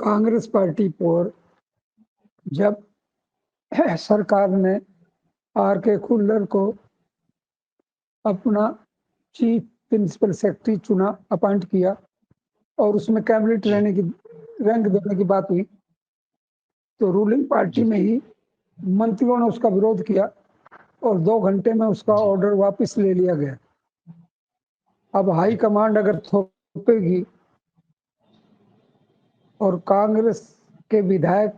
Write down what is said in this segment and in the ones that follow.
Congress party पर जब सरकार ने आर के खुल्लर को अपना चीफ प्रिंसिपल सेक्रेटरी चुना, अपॉइंट किया और उसमें कैबिनेट जी, रैंक देने की बात हुई, तो रूलिंग पार्टी जी, में ही मंत्रियों ने उसका विरोध किया और 2 घंटे में उसका जी, ऑर्डर वापस ले लिया गया। अब हाई जी, कमांड अगर थोपेगी और कांग्रेस के विधायक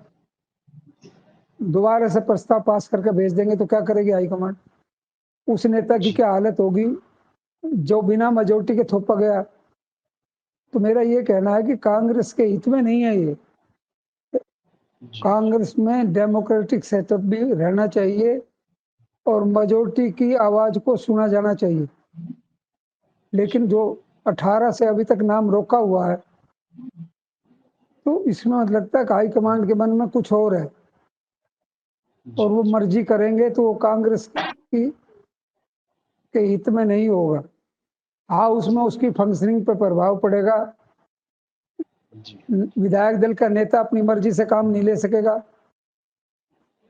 दोबारा से प्रस्ताव पास करके भेज देंगे तो क्या करेगी हाई कमांड? उस नेता की जी, क्या हालत होगी जो बिना मेजोरिटी के थोपा गया। तो मेरा ये कहना है कि कांग्रेस के हित में नहीं है ये। जी, कांग्रेस में डेमोक्रेटिक सेटअप भी रहना चाहिए और मेजोरिटी की आवाज को सुना जाना चाहिए। लेकिन जो 18 से अभी तक नाम रोका हुआ है, तो इसमें मुझे लगता है कि हाईकमांड के मन में कुछ और है और जी, वो मर्जी करेंगे तो वो कांग्रेस की के हित में नहीं होगा। हाँ, उसमें उसकी फंक्शनिंग पर प्रभाव पड़ेगा। जी, विधायक दल का नेता अपनी मर्जी से काम नहीं ले सकेगा। जी,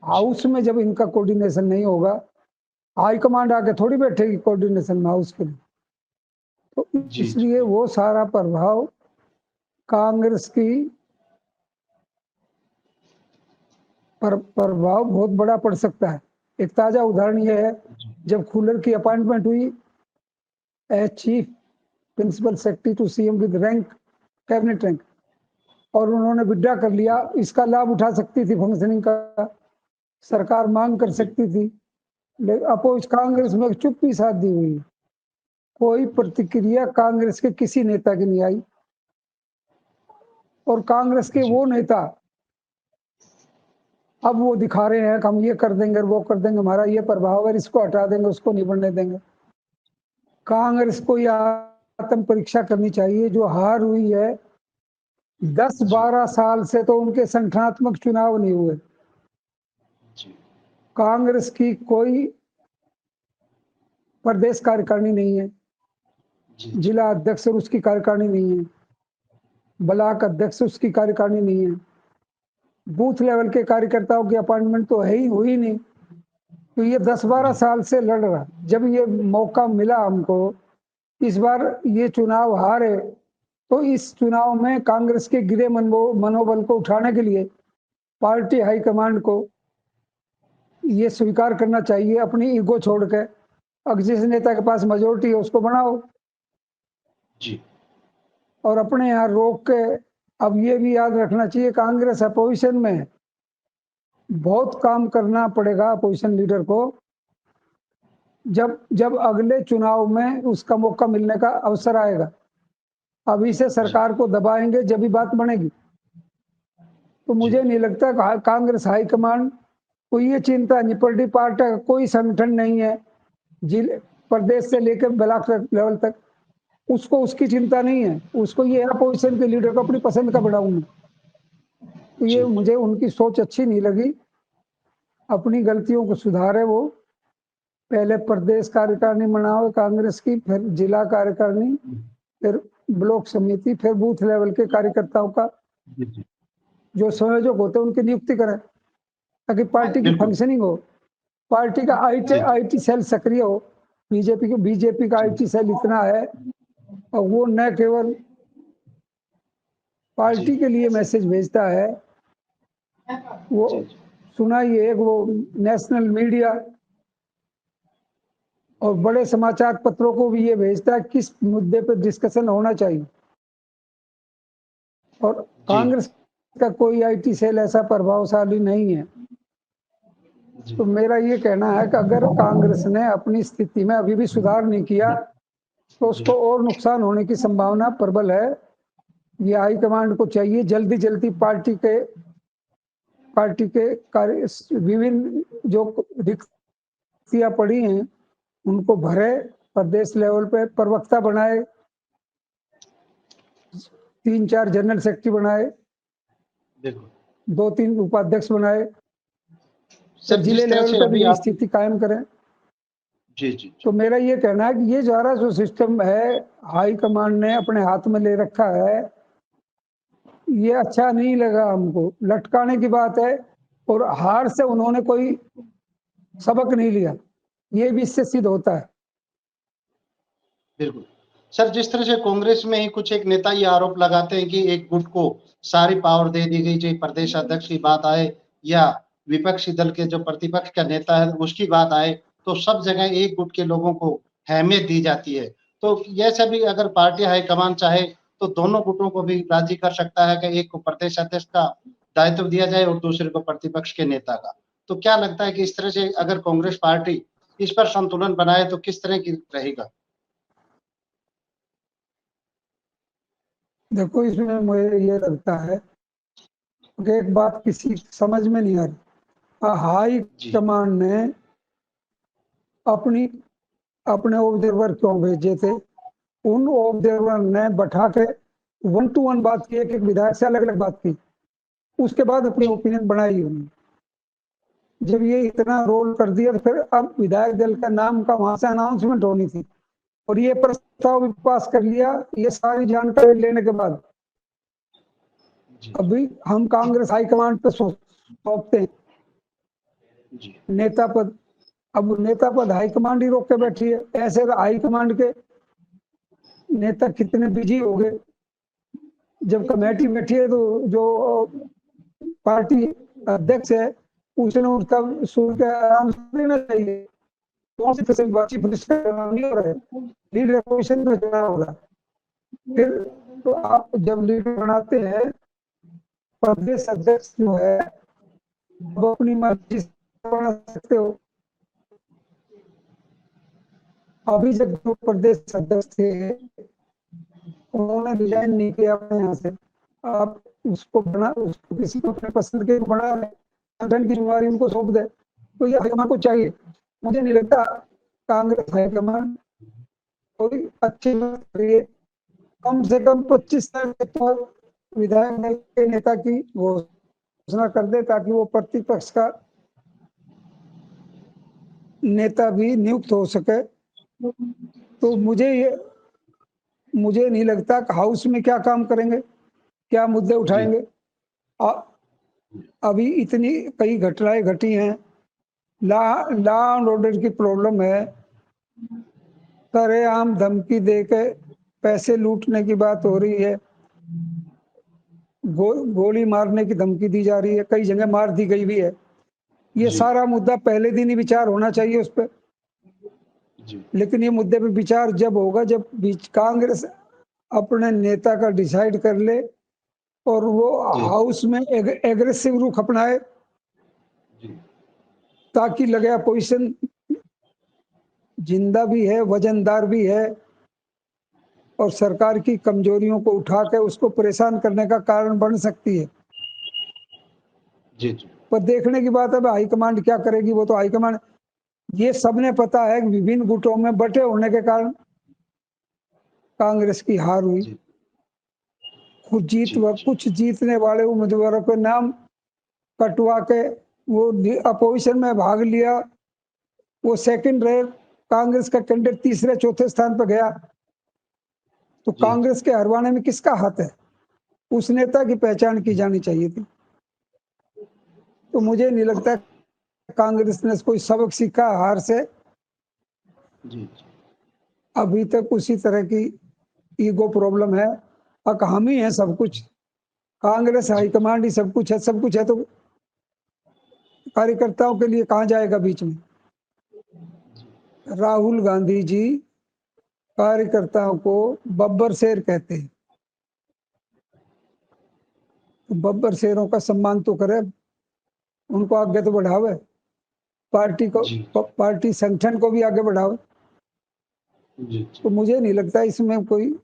हाउस में जब इनका कोऑर्डिनेशन नहीं होगा, हाईकमांड आके थोड़ी बैठेगी कोऑर्डिनेशन में हाउस के लिए। तो जी, जी, इसलिए वो सारा प्रभाव कांग्रेस की प्रभाव बहुत बड़ा पड़ सकता है। एक ताजा उदाहरण यह है, जी, जब खुल्लर की अपॉइंटमेंट हुई as chief principal secretary to CM with rank, cabinet rank, और उन्होंने विड्रा कर लिया, इसका लाभ उठा सकती थी फंक्शनिंग का, सरकार मांग कर बिल्कुल, सकती थी। लेकिन अपोज कांग्रेस में एक चुप्पी साध दी हुई, कोई जी, प्रतिक्रिया कांग्रेस के किसी नेता की नहीं आई। और कांग्रेस के जी, वो नेता अब वो दिखा रहे हैं कि हम ये कर देंगे वो कर देंगे, हमारा ये प्रभाव है, इसको हटा देंगे उसको नहीं बनने देंगे। कांग्रेस को यह आत्म परीक्षा करनी चाहिए। जो हार हुई है, दस जी, 12 साल से तो उनके संगठनात्मक चुनाव नहीं हुए। जी, कांग्रेस की कोई प्रदेश कार्यकारिणी नहीं है, जी, जी, जिला अध्यक्ष उसकी कार्यकारिणी नहीं है, ब्लॉक अध्यक्ष उसकी कार्यकारिणी नहीं है, बूथ लेवल के कार्यकर्ताओं की अपॉइंटमेंट तो है ही हुई नहीं। तो ये 10-12 जी, साल से लड़ रहा, जब ये मौका मिला हमको, इस बार ये चुनाव हारे, तो इस चुनाव में कांग्रेस के गिरे मनोबल को उठाने के लिए पार्टी हाईकमांड को ये स्वीकार करना चाहिए, अपनी ईगो छोड़ के। अब जिस नेता के पास मेजोरिटी है उसको बनाओ जी, और अपने यहाँ रोक के। अब ये भी याद रखना चाहिए, कांग्रेस अपोजिशन में है, बहुत काम करना पड़ेगा अपोजिशन लीडर को। जब जब अगले चुनाव में उसका मौका मिलने का अवसर आएगा, अभी से जी, सरकार को दबाएंगे जब भी बात बनेगी। तो जी, मुझे नहीं लगता कांग्रेस हाईकमांड को ये चिंता नहीं, पॉलिटी पार्टी का कोई संगठन नहीं है जिले प्रदेश से लेकर ब्लॉक लेवल तक, उसको उसकी चिंता नहीं है। उसको ये अपोजिशन के लीडर को अपनी पसंद का बढ़ाऊंगा। तो ये जी, मुझे उनकी सोच अच्छी नहीं लगी। अपनी गलतियों को सुधारे वो, पहले प्रदेश कार्यकारिणी बनाओ कांग्रेस की, फिर जिला कार्यकारिणी, फिर ब्लॉक समिति, फिर बूथ लेवल के कार्यकर्ताओं का जी, जी, जो संयोजक होते हैं उनकी नियुक्ति करें, ताकि पार्टी की बिल्कुल, फंक्शनिंग हो, पार्टी का जी, जी, आईटी सेल सक्रिय हो। बीजेपी का जी, आईटी सेल इतना है और वो न केवल जी, पार्टी के लिए मैसेज भेजता है, वो जी, जी, सुना ही है, वो नेशनल मीडिया और बड़े समाचार पत्रों को भी ये भेजता है किस मुद्दे पर डिस्कशन होना चाहिए। और जी, कांग्रेस का कोई आईटी सेल ऐसा प्रभावशाली नहीं है। जी, तो मेरा ये कहना है कि अगर कांग्रेस ने अपनी स्थिति में अभी भी सुधार नहीं किया, तो जी, उसको और नुकसान होने की संभावना प्रबल है। ये हाईकमांड को चाहिए जल्दी जल्दी पार्टी के कार्य, विभिन्न जो रिक्तियां पड़ी हैं उनको भरे, प्रदेश लेवल पे प्रवक्ता बनाए, 3-4 जनरल सेक्रेटरी बनाए, बिल्कुल। 2-3 उपाध्यक्ष बनाए, फिर सर, जिले जिस तरह लेवल से पे अभी भी आप स्थिति कायम करें। जी, जी, जी, तो मेरा ये कहना है कि ये जो सिस्टम है हाई कमांड ने अपने हाथ में ले रखा है, ये अच्छा नहीं लगा हमको, लटकाने की बात है और हार से उन्होंने कोई सबक नहीं लिया, ये भी इससे सिद्ध होता है। बिल्कुल। सर, जिस तरह से कांग्रेस में ही कुछ एक नेता ये आरोप लगाते हैं कि एक गुट को सारी पावर दे दी गई, चाहे प्रदेश अध्यक्ष की बात आए या विपक्षी दल के जो प्रतिपक्ष का नेता है उसकी बात आए, तो सब जगह एक गुट के लोगों को अहमियत दी जाती है। तो ये सभी अगर पार्टी हाईकमान चाहे तो दोनों गुटों को भी राजी कर सकता है कि एक को प्रदेश अध्यक्ष का दायित्व दिया जाए और दूसरे को प्रतिपक्ष के नेता का। तो क्या लगता है कि इस तरह से अगर कांग्रेस पार्टी इस पर संतुलन बनाए तो किस तरह की रहेगा? देखो, इसमें मुझे ये लगता है कि एक बात किसी समझ में नहीं आ रही। हाई जी, कमांड ने अपनी अपने ऑब्जर्वर क्यों भेजे थे? उन ऑब्जर्वर ने बैठा के 1 टू 1 बात की, एक-एक विधायक से अलग-अलग बात की। उसके बाद अपनी जी, ओपिनियन बनाई उन्होंने। जब ये इतना रोल कर दिया तो फिर अब विधायक दल का नाम का वहाँ से अनाउंसमेंट होनी थी और ये प्रस्ताव भी पास कर लिया, ये सारी जानकारी लेने के बाद। जी, अभी हम कांग्रेस हाईकमांड पे सौंपते हैं जी, नेता पद। अब नेता पद हाईकमांड ही रोक के बैठी है। ऐसे हाईकमांड के नेता कितने बिजी हो गए। जब कमेटी बैठी है तो जो पार्टी अध्यक्ष है उसने उसका सुन के आराम से देना चाहिए। कौन सी किस्म की बातचीत नहीं हो रहा है। लीडर पोजिशन पे चुनाव होगा। फिर तो आप जब लीडर बनाते हैं, प्रदेश अध्यक्ष जो है वो अपनी मर्जी से बना सकते हो। अभी जब जो प्रदेश अध्यक्ष थे उन्होंने जी, रिजाइन नहीं किया अपने यहाँ से। आप उसको किसी को अपने पसंद के बना रहे, संगठन की जिम्मेवारी उनको सौंप दे, तो ये हाईकमान को चाहिए। मुझे नहीं लगता कांग्रेस हाईकमान कोई अच्छी बात कर रही है। कम से कम 25 तारीख तो विधायक दल के नेता की घोषणा कर दे ताकि वो प्रतिपक्ष का नेता भी नियुक्त हो सके। तो मुझे नहीं लगता कि हाउस में क्या काम करेंगे, क्या मुद्दे जी, उठाएंगे। अभी इतनी कई घटनाएं घटी हैं। लॉ लॉ एंड ऑर्डर की प्रॉब्लम है। सरेआम धमकी दे के पैसे लूटने की बात हो रही है। गोली मारने की धमकी दी जा रही है, कई जगह मार दी गई भी है। ये जी, सारा मुद्दा पहले दिन ही विचार होना चाहिए उस पर। जी, लेकिन ये मुद्दे पे विचार जब होगा जब बीच कांग्रेस अपने नेता का डिसाइड कर ले और वो जी, हाउस में एग्रेसिव रुख अपनाए जी, ताकि लगे अपोजिशन जिंदा भी है, वजनदार भी है और सरकार की कमजोरियों को उठा के उसको परेशान करने का कारण बन सकती है। जी, जी, पर देखने की बात है हाईकमांड क्या करेगी। वो तो हाईकमांड, ये सबने पता है कि विभिन्न गुटों में बटे होने के कारण कांग्रेस की हार हुई। जी, जी, जी, कुछ जीतने वाले उम्मीदवारों के नाम कटवा के वो अपोजिशन में भाग लिया, वो सेकंड रहे, कांग्रेस का कैंडिडेट तीसरे चौथे स्थान पर गया। तो जी, कांग्रेस के हरवाने में किसका हाथ है? उस नेता की पहचान की जानी चाहिए थी। तो मुझे नहीं लगता कांग्रेस ने कोई सबक सीखा हार से। जी, अभी तक उसी तरह की ईगो प्रॉब्लम है। हम ही है सब कुछ, कांग्रेस जी, हाईकमांड ही सब कुछ है। सब कुछ है तो कार्यकर्ताओं के लिए कहाँ जाएगा बीच में? राहुल गांधी जी कार्यकर्ताओं को बब्बर शेर कहते हैं। तो बब्बर शेरों का सम्मान तो करे, उनको आगे तो बढ़ावे, जी, पार्टी संगठन को भी आगे बढ़ावे। जी, जी, तो मुझे नहीं लगता इसमें कोई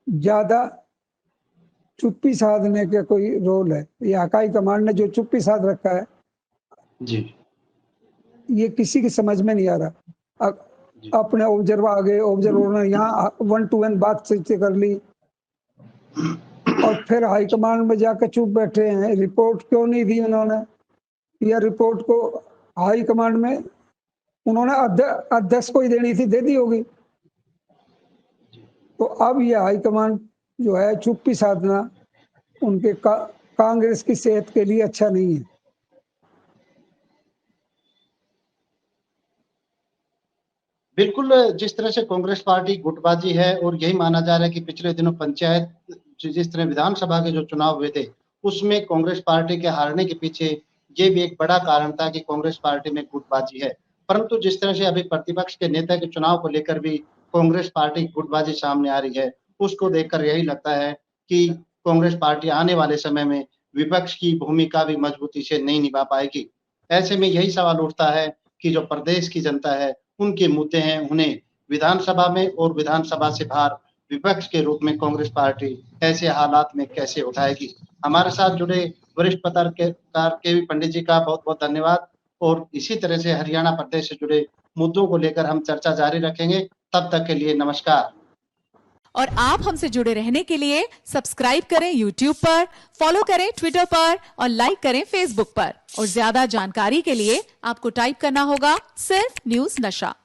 ज्यादा चुप्पी साधने का कोई रोल है। ये हाई कमांड ने जो चुप्पी साध रखा है जी, ये किसी की समझ में नहीं आ रहा। जी, अपने ऑब्जर्वर आ गए, ऑब्जर्वर ने यहाँ 1 टू 1 बात कर ली और फिर हाईकमांड में जाकर चुप बैठे हैं। रिपोर्ट क्यों नहीं दी उन्होंने? या रिपोर्ट को हाईकमांड में उन्होंने अध्यक्ष को ही देनी थी, दे दी होगी। तो अब यह हाईकमान जो है चुप्पी साधना उनके कांग्रेस की सेहत के लिए अच्छा नहीं है। बिल्कुल, जिस तरह से कांग्रेस पार्टी गुटबाजी है और यही माना जा रहा है कि पिछले दिनों पंचायत जिस तरह विधानसभा के जो चुनाव हुए थे, उसमें कांग्रेस पार्टी के हारने के पीछे ये भी एक बड़ा कारण था कि कांग्रेस पार्टी में गुटबाजी है। परंतु जिस तरह से अभी प्रतिपक्ष के नेता के चुनाव को लेकर भी कांग्रेस पार्टी की गुटबाजी सामने आ रही है, उसको देखकर यही लगता है कि कांग्रेस पार्टी आने वाले समय में विपक्ष की भूमिका भी मजबूती से नहीं निभा पाएगी। ऐसे में यही सवाल उठता है कि जो प्रदेश की जनता है, उनके मुद्दे हैं, उन्हें विधानसभा में और विधानसभा से बाहर विपक्ष के रूप में कांग्रेस पार्टी ऐसे हालात में कैसे उठाएगी। हमारे साथ जुड़े वरिष्ठ पत्रकार केवी पंडित जी का बहुत-बहुत धन्यवाद और इसी तरह से हरियाणा प्रदेश से जुड़े मुद्दों को लेकर हम चर्चा जारी रखेंगे। तब तक के लिए नमस्कार। और आप हमसे जुड़े रहने के लिए सब्सक्राइब करें YouTube पर, फॉलो करें Twitter पर और लाइक करें Facebook पर। और ज्यादा जानकारी के लिए आपको टाइप करना होगा सिर्फ न्यूज नशा।